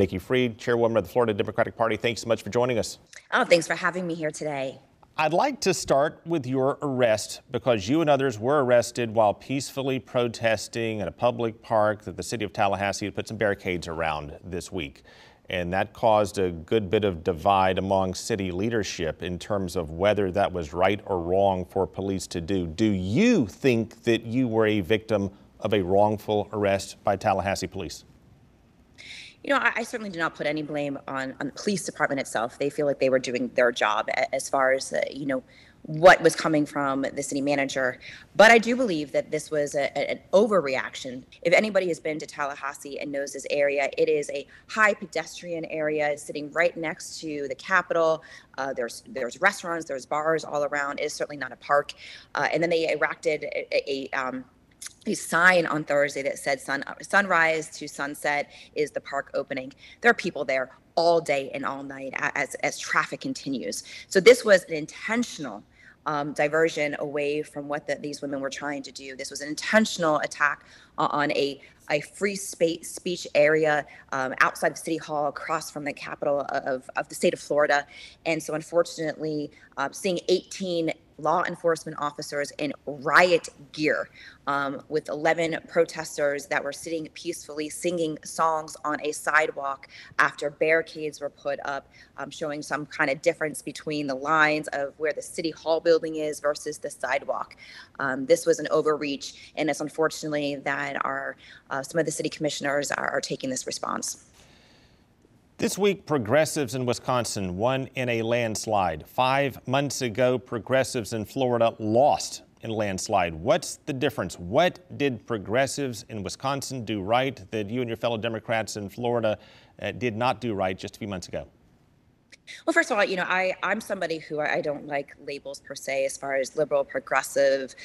Nikki Fried, chairwoman of the Florida Democratic Party. Thanks so much for joining us. Oh, thanks for having me here today. I'd like to start with your arrest because you and others were arrested while peacefully protesting at a public park that the city of Tallahassee had put some barricades around this week. And that caused a good bit of divide among city leadership in terms of whether that was right or wrong for police to do. Do you think that you were a victim of a wrongful arrest by Tallahassee police? You know, I certainly do not put any blame on the police department itself. They feel like they were doing their job as far as, what was coming from the city manager. But I do believe that this was an overreaction. If anybody has been to Tallahassee and knows this area, it is a high pedestrian area sitting right next to the Capitol. There's restaurants, there's bars all around. It is certainly not a park. And then they erected a sign on Thursday that said sunrise to sunset is the park opening. There are people there all day and all night as traffic continues. So this was an intentional diversion away from what these women were trying to do. This was an intentional attack on a free speech area outside of City Hall, across from the capital of the state of Florida. And so unfortunately, seeing 18 law enforcement officers in riot gear with 11 protesters that were sitting peacefully singing songs on a sidewalk after barricades were put up, showing some kind of difference between the lines of where the City Hall building is versus the sidewalk. This was an overreach, and it's unfortunately that some of the city commissioners are taking this response. This week, progressives in Wisconsin won in a landslide. 5 months ago, progressives in Florida lost in a landslide. What's the difference? What did progressives in Wisconsin do right that you and your fellow Democrats in Florida did not do right just a few months ago? Well, first of all, I'm somebody who I don't like labels per se, as far as liberal, progressive,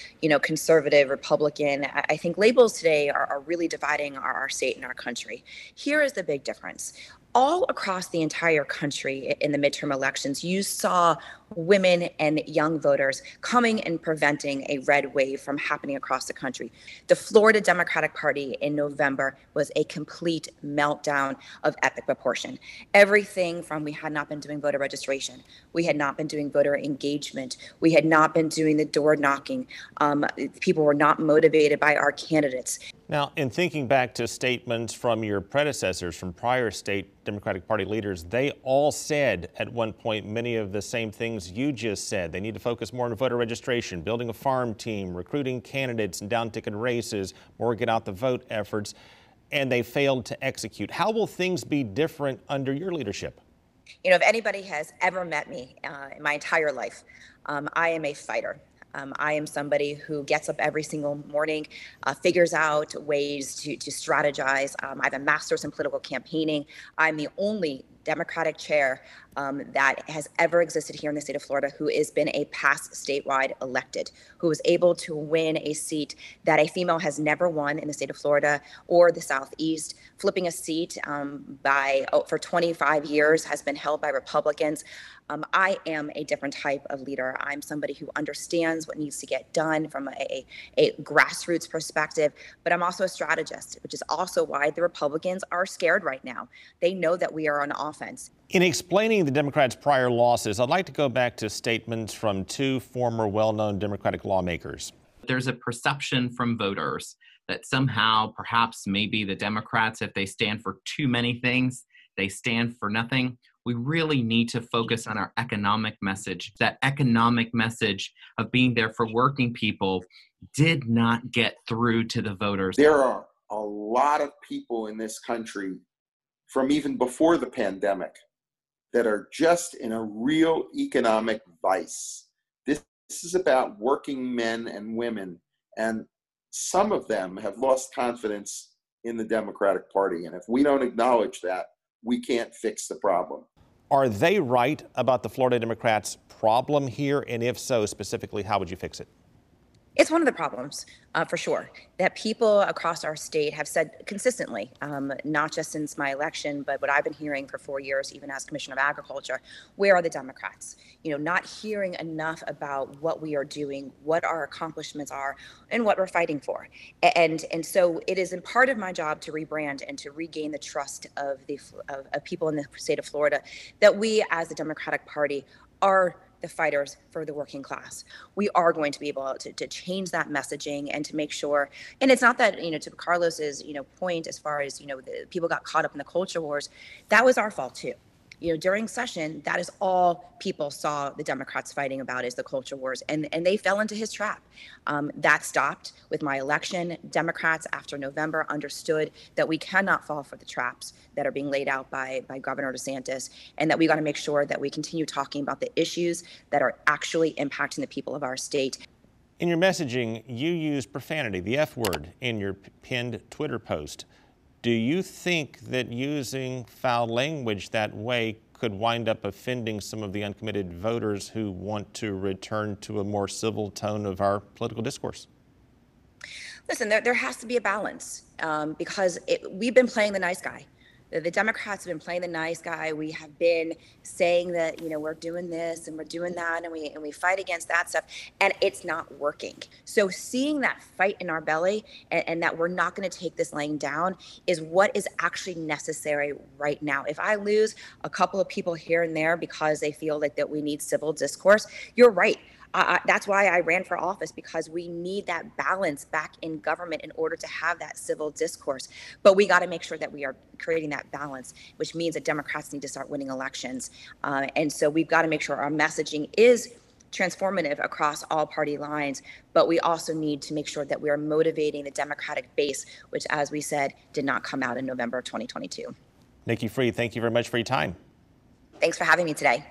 conservative, Republican. I think labels today are really dividing our state and our country. Here is the big difference. All across the entire country in the midterm elections, you saw women and young voters coming and preventing a red wave from happening across the country. The Florida Democratic Party in November was a complete meltdown of epic proportion. Everything from we had not been doing voter registration, we had not been doing voter engagement, we had not been doing the door knocking. People were not motivated by our candidates. Now, in thinking back to statements from your predecessors, from prior state Democratic Party leaders, they all said at one point many of the same things you just said. They need to focus more on voter registration, building a farm team, recruiting candidates in down-ticket races, more get out the vote efforts, and they failed to execute. How will things be different under your leadership? If anybody has ever met me in my entire life, I am a fighter. I am somebody who gets up every single morning, figures out ways to strategize. I have a master's in political campaigning. I'm the only Democratic chair that has ever existed here in the state of Florida who has been a past statewide elected, who was able to win a seat that a female has never won in the state of Florida or the Southeast. Flipping a seat for 25 years has been held by Republicans. I am a different type of leader. I'm somebody who understands what needs to get done from a grassroots perspective, but I'm also a strategist, which is also why the Republicans are scared right now. They know that we are on offense. In explaining the Democrats' prior losses, I'd like to go back to statements from 2 former well-known Democratic lawmakers. There's a perception from voters that somehow, perhaps maybe the Democrats, if they stand for too many things, they stand for nothing. We really need to focus on our economic message. That economic message of being there for working people did not get through to the voters. There are a lot of people in this country from even before the pandemic that are just in a real economic vice. This is about working men and women, and some of them have lost confidence in the Democratic Party. And if we don't acknowledge that, we can't fix the problem. Are they right about the Florida Democrats' problem here? And if so, specifically, how would you fix it? It's one of the problems, for sure, that people across our state have said consistently, not just since my election, but what I've been hearing for 4 years, even as Commissioner of Agriculture. Where are the Democrats? Not hearing enough about what we are doing, what our accomplishments are, and what we're fighting for. And so it is in part of my job to rebrand and to regain the trust of people in the state of Florida that we, as the Democratic Party, are the fighters for the working class. We are going to be able to change that messaging and to make sure, and it's not that, to Carlos's, point, as far as, the people got caught up in the culture wars, that was our fault too. During session, that is all people saw the Democrats fighting about, is the culture wars, and they fell into his trap. That stopped with my election. Democrats, after November, understood that we cannot fall for the traps that are being laid out by Governor DeSantis, and that we got to make sure that we continue talking about the issues that are actually impacting the people of our state. In your messaging, you use profanity, the F word, in your pinned Twitter post. Do you think that using foul language that way could wind up offending some of the uncommitted voters who want to return to a more civil tone of our political discourse? Listen, there has to be a balance, because we've been playing the nice guy. The Democrats have been playing the nice guy. We have been saying that, we're doing this and we're doing that, and we fight against that stuff, and it's not working. So seeing that fight in our belly, and that we're not going to take this laying down, is what is actually necessary right now. If I lose a couple of people here and there because they feel like that we need civil discourse, you're right. That's why I ran for office, because we need that balance back in government in order to have that civil discourse. But we got to make sure that we are creating that balance, which means that Democrats need to start winning elections. And so we've got to make sure our messaging is transformative across all party lines, but we also need to make sure that we are motivating the Democratic base, which, as we said, did not come out in November 2022. Nikki Fried, thank you very much for your time. Thanks for having me today.